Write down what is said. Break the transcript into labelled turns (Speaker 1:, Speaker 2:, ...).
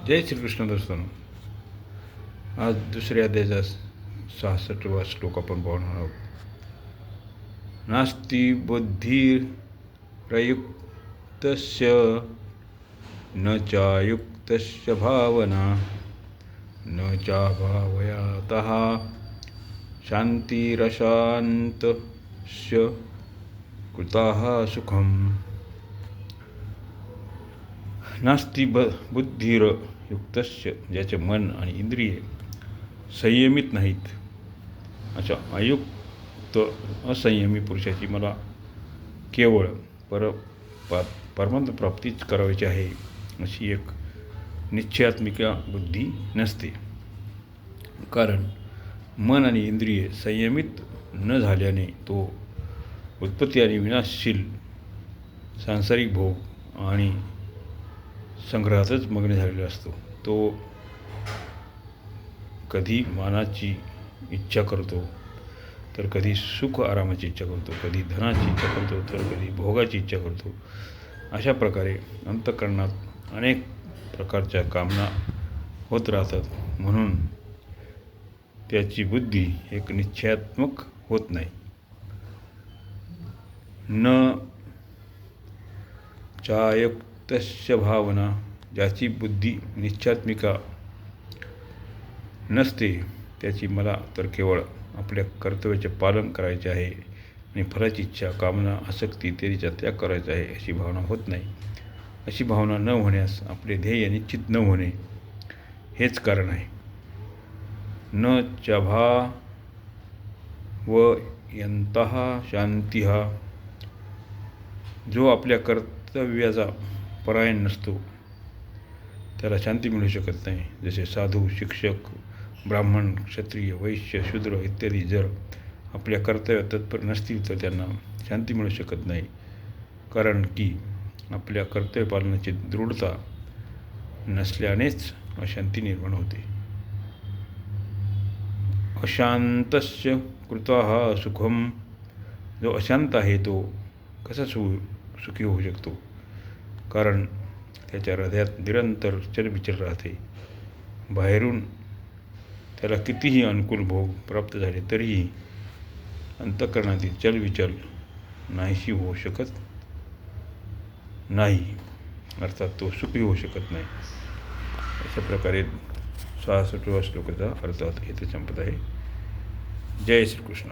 Speaker 1: जय श्रीकृष्ण दोस्तांनो. आज दुसऱ्या अध्यायाचा 66वा श्लोक आपण पाहणार आहोत. नास्ति बुद्धिरयुक्तस्य न चायुक्तस्य भावना न चाभावयातः शांतिरशांतस्य कृतः सुखम. नास्ति बुद्धीर युक्तस्य, ज्याचे मन आणि इंद्रिये संयमित नाहीत, अशा अयुक्त असंयमी पुरुषाची मला केवळ परमानंद प्राप्तीच करायची आहे अशी एक निश्चयात्मिका बुद्धी नसते. कारण मन आणि इंद्रिये संयमित न झाल्याने तो उत्पत्ती आणि विनाशशील सांसारिक भोग आणि संग्रहातच मग्न झालेला असतो. तो कधी मानाची इच्छा करतो, तर कधी सुख आरामाची इच्छा करतो, कधी धनाची इच्छा करतो, तर कधी भोगाची इच्छा करतो. अशा प्रकारे अंतःकरणात अनेक प्रकारच्या कामना होत राहतात. म्हणून त्याची बुद्धी एक निश्चयात्मक होत नाही. न चायुक्तस्य भावना, ज्याची बुद्धी निश्चयात्मिका नसते त्याची मला तर केवळ आपल्या कर्तव्याचे पालन करायचे आहे आणि फळाची इच्छा, कामना, आसक्ती इत्यादीचा त्याग करायचा आहे अशी भावना होत नाही. अशी भावना न होण्यास आपले ध्येय निश्चित न होणे हेच कारण आहे. न चाभावयन्तः शांतिः, जो आपल्या कर्तव्याचा परायण नसतो त्याला शांती मिळू शकत नाही. जसे साधू, शिक्षक, ब्राह्मण, क्षत्रिय, वैश्य, शूद्र इत्यादी जर आपल्या कर्तव्यात तत्पर नसतील तर त्यांना शांती मिळू शकत नाही. कारण की आपल्या कर्तव्य पालनाची दृढता नसल्यानेच अशांती निर्माण होते. अशांतस्य कृतः सुखम, जो अशांत आहे तो कसा सुखी होऊ शकतो? कारण त्याच्या हृदयात निरंतर चलबिचल राहते. बाहेरून त्याला कितीही अनुकूल भोग प्राप्त झाले तरीही अंतःकरणातील चलबिचल नाहीशी होऊ शकत नाही, अर्थात तो सुखी होऊ शकत नाही. अशा प्रकारे 66व्या श्लोकाचा अर्थ इथे संपत आहे. जय श्रीकृष्ण.